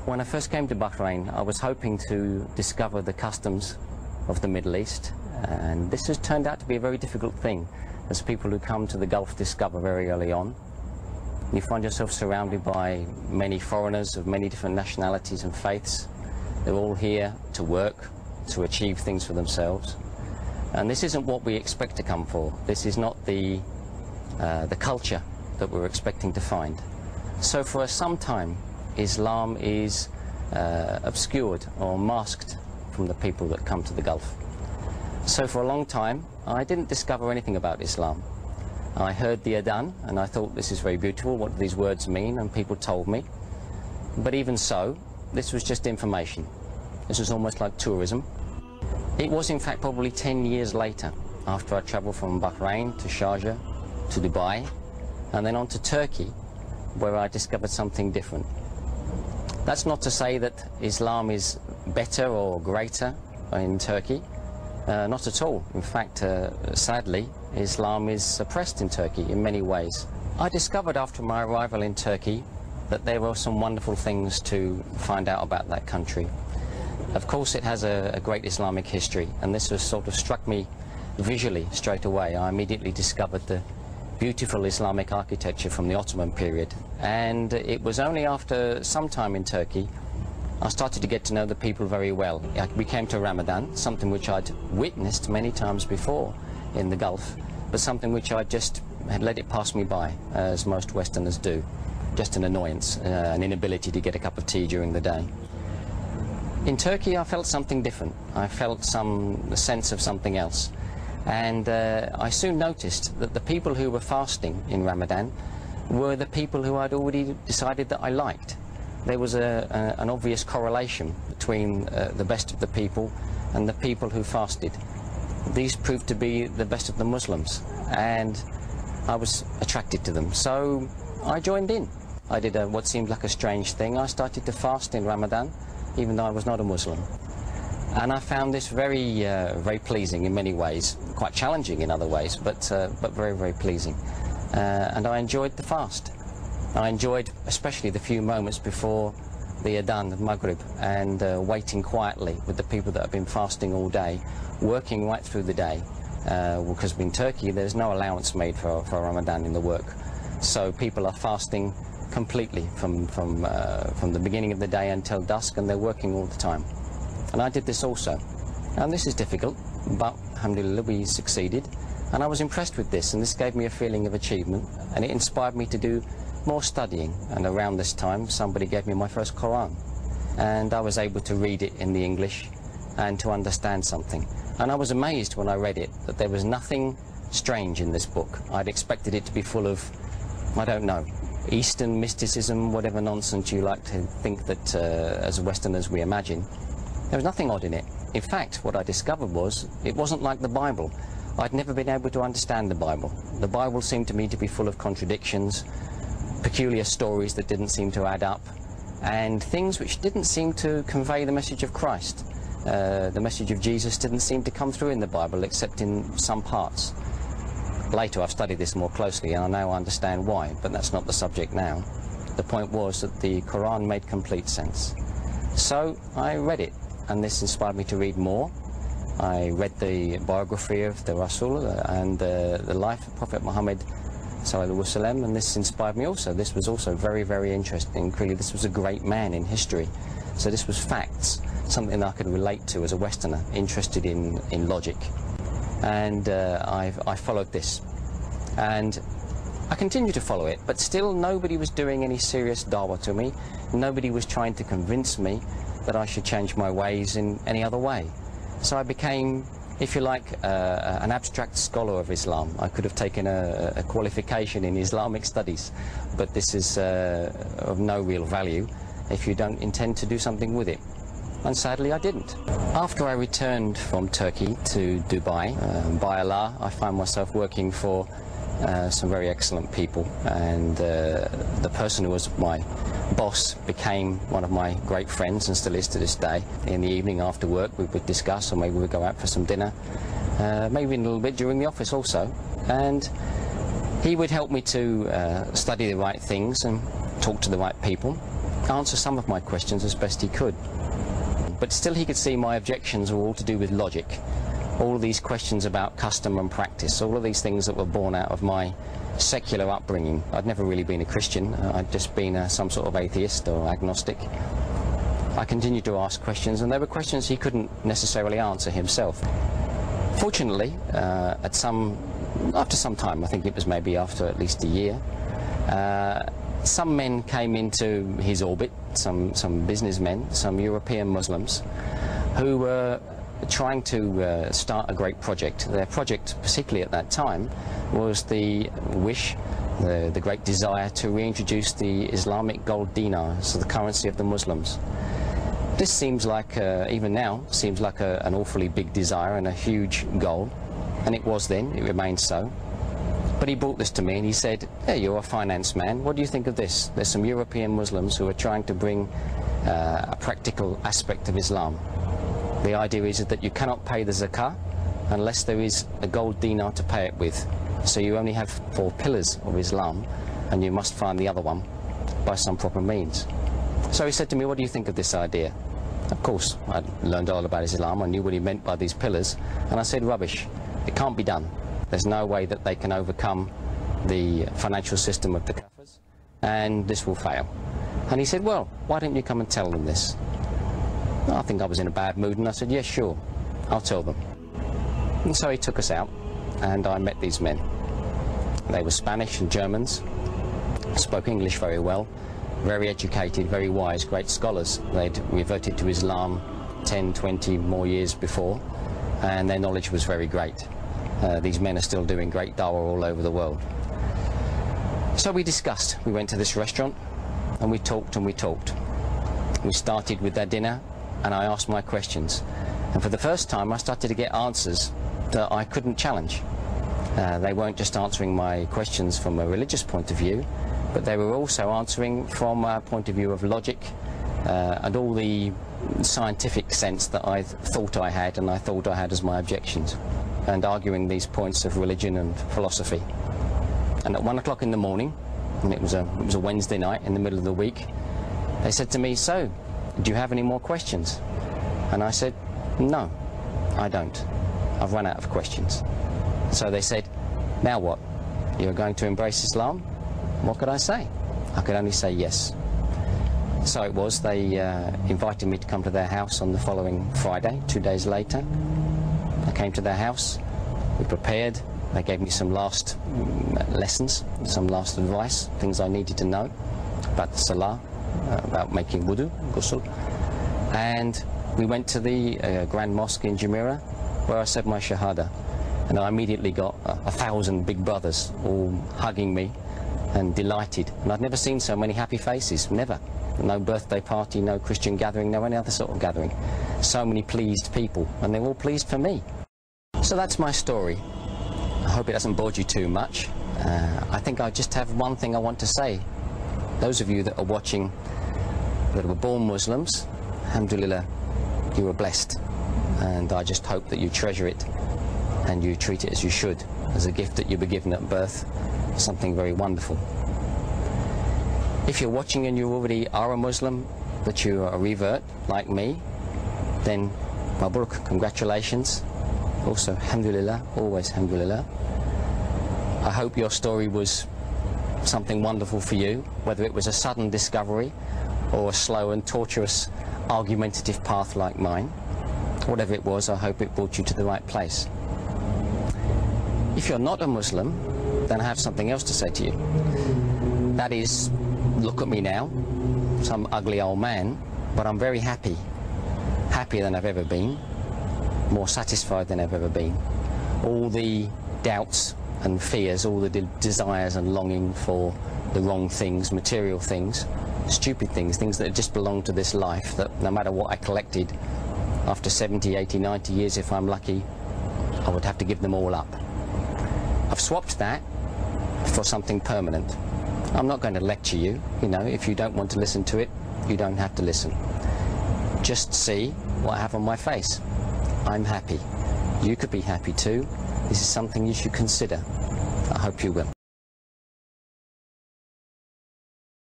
When I first came to Bahrain, I was hoping to discover the customs of the Middle East, and this has turned out to be a very difficult thing, as people who come to the Gulf discover very early on. You find yourself surrounded by many foreigners of many different nationalities and faiths. They're all here to work, to achieve things for themselves. And this isn't what we expect to come for. This is not the culture that we're expecting to find. So for some time, Islam is obscured or masked from the people that come to the Gulf. So for a long time, I didn't discover anything about Islam. I heard the adhan and I thought, this is very beautiful, what do these words mean? And people told me. But even so, this was just information. This was almost like tourism. It was in fact probably 10 years later, after I travelled from Bahrain to Sharjah to Dubai and then on to Turkey, where I discovered something different. That's not to say that Islam is better or greater in Turkey. Not at all. In fact, sadly, Islam is suppressed in Turkey in many ways. I discovered after my arrival in Turkey that there were some wonderful things to find out about that country. Of course, it has a great Islamic history, and this has sort of struck me visually straight away. I immediately discovered the beautiful Islamic architecture from the Ottoman period, and it was only after some time in Turkey I started to get to know the people very well. We came to Ramadan, something which I'd witnessed many times before in the Gulf, but something which I just had let it pass me by, as most Westerners do. Just an annoyance, an inability to get a cup of tea during the day. In Turkey I felt something different. I felt some sense of something else. And I soon noticed that the people who were fasting in Ramadan were the people who I'd already decided that I liked. There was an obvious correlation between the best of the people and the people who fasted. These proved to be the best of the Muslims, and I was attracted to them. So I joined in. I did what seemed like a strange thing. I started to fast in Ramadan, even though I was not a Muslim. And I found this very, very pleasing in many ways, quite challenging in other ways, but very, very pleasing. And I enjoyed the fast. I enjoyed especially the few moments before the adhan of Maghrib and waiting quietly with the people that have been fasting all day, working right through the day. Because in Turkey there's no allowance made for Ramadan in the work. So people are fasting completely from the beginning of the day until dusk, and they're working all the time. And I did this also. And this is difficult, but alhamdulillah we succeeded. And I was impressed with this, and this gave me a feeling of achievement, and it inspired me to do more studying. And around this time somebody gave me my first Quran, and I was able to read it in the English and to understand something. And I was amazed when I read it that there was nothing strange in this book. I'd expected it to be full of, I don't know, Eastern mysticism, whatever nonsense you like to think that as Westerners we imagine. There was nothing odd in it. In fact, what I discovered was it wasn't like the Bible. I'd never been able to understand the Bible. The Bible seemed to me to be full of contradictions, peculiar stories that didn't seem to add up, and things which didn't seem to convey the message of Christ. The message of Jesus didn't seem to come through in the Bible except in some parts. Later I've studied this more closely and I now understand why, but that's not the subject now. The point was that the Quran made complete sense. So I read it, and this inspired me to read more. I read the biography of the Rasul and the life of Prophet Muhammad Sallallahu Alaihi Wasallam, and this inspired me also. This was also very, very interesting. Clearly this was a great man in history. So this was facts, something that I could relate to as a Westerner, interested in logic. And I followed this. And I continued to follow it, but still nobody was doing any serious dawah to me. Nobody was trying to convince me that I should change my ways in any other way. So I became, if you like, an abstract scholar of Islam. I could have taken a qualification in Islamic studies, but this is of no real value if you don't intend to do something with it. And sadly I didn't. After I returned from Turkey to Dubai, by Allah, I found myself working for some very excellent people, and the person who was my boss became one of my great friends and still is to this day. In the evening after work we would discuss, or maybe we'd go out for some dinner, maybe a little bit during the office also, and he would help me to study the right things and talk to the right people. answer some of my questions as best he could. But still he could see my objections were all to do with logic. All of these questions about custom and practice, all of these things that were born out of my secular upbringing. I'd never really been a Christian, I'd just been some sort of atheist or agnostic. I continued to ask questions, and they were questions he couldn't necessarily answer himself. Fortunately, after some time, I think it was maybe after at least a year, some men came into his orbit, some businessmen, some European Muslims, who were trying to start a great project. Their project, particularly at that time, was the wish, the great desire to reintroduce the Islamic gold dinar, so the currency of the Muslims. This seems like, even now, seems like an awfully big desire and a huge goal, and it was then, it remains so. But he brought this to me and he said, "Hey, you're a finance man, what do you think of this? There's some European Muslims who are trying to bring a practical aspect of Islam. The idea is that you cannot pay the zakah unless there is a gold dinar to pay it with. So you only have 4 pillars of Islam, and you must find the other one by some proper means." So he said to me, "What do you think of this idea?" Of course, I'd learned all about Islam, I knew what he meant by these pillars, and I said, "Rubbish, it can't be done. There's no way that they can overcome the financial system of the Kafirs, and this will fail." And he said, "Well, why don't you come and tell them this?" I think I was in a bad mood, and I said, "Yes, sure, I'll tell them." And so he took us out, and I met these men. They were Spanish and Germans, spoke English very well, very educated, very wise, great scholars. They'd reverted to Islam 10, 20 more years before, and their knowledge was very great. These men are still doing great dawah all over the world. So we discussed. We went to this restaurant, and we talked and we talked. We started with their dinner, and I asked my questions. And for the first time, I started to get answers that I couldn't challenge. They weren't just answering my questions from a religious point of view, but they were also answering from a point of view of logic and all the scientific sense that I thought I had, and I thought I had as my objections, and arguing these points of religion and philosophy. And at 1 o'clock in the morning, and it was a Wednesday night in the middle of the week, they said to me, "So, do you have any more questions?" And I said, "No, I don't. I've run out of questions." So they said, "Now what? You're going to embrace Islam?" What could I say? I could only say yes. So it was. They invited me to come to their house on the following Friday, 2 days later. I came to their house, we prepared, they gave me some last lessons, some last advice, things I needed to know about the Salah, about making wudu, ghusl. And we went to the Grand Mosque in Jumeirah, where I said my Shahada. And I immediately got 1,000 big brothers all hugging me and delighted. And I'd never seen so many happy faces, never. No birthday party, no Christian gathering, no any other sort of gathering. So many pleased people, and they're all pleased for me. So that's my story. I hope it doesn't bore you too much. I think I just have one thing I want to say. Those of you that are watching that were born Muslims, alhamdulillah, you were blessed. And I just hope that you treasure it and you treat it as you should, as a gift that you were given at birth, something very wonderful. If you're watching and you already are a Muslim, but you are a revert like me, then Mabruk, congratulations. Also, alhamdulillah, always alhamdulillah. I hope your story was something wonderful for you, whether it was a sudden discovery or a slow and tortuous argumentative path like mine. Whatever it was, I hope it brought you to the right place. If you're not a Muslim, then I have something else to say to you. That is, look at me now, some ugly old man, but I'm very happy. Happier than I've ever been, more satisfied than I've ever been. All the doubts and fears, all the desires and longing for the wrong things, material things, stupid things, things that just belong to this life, that no matter what I collected, after 70, 80, 90 years, if I'm lucky, I would have to give them all up. I've swapped that for something permanent. I'm not going to lecture you, if you don't want to listen to it, you don't have to listen. Just see what I have on my face. I'm happy. You could be happy too. This is something you should consider. I hope you will.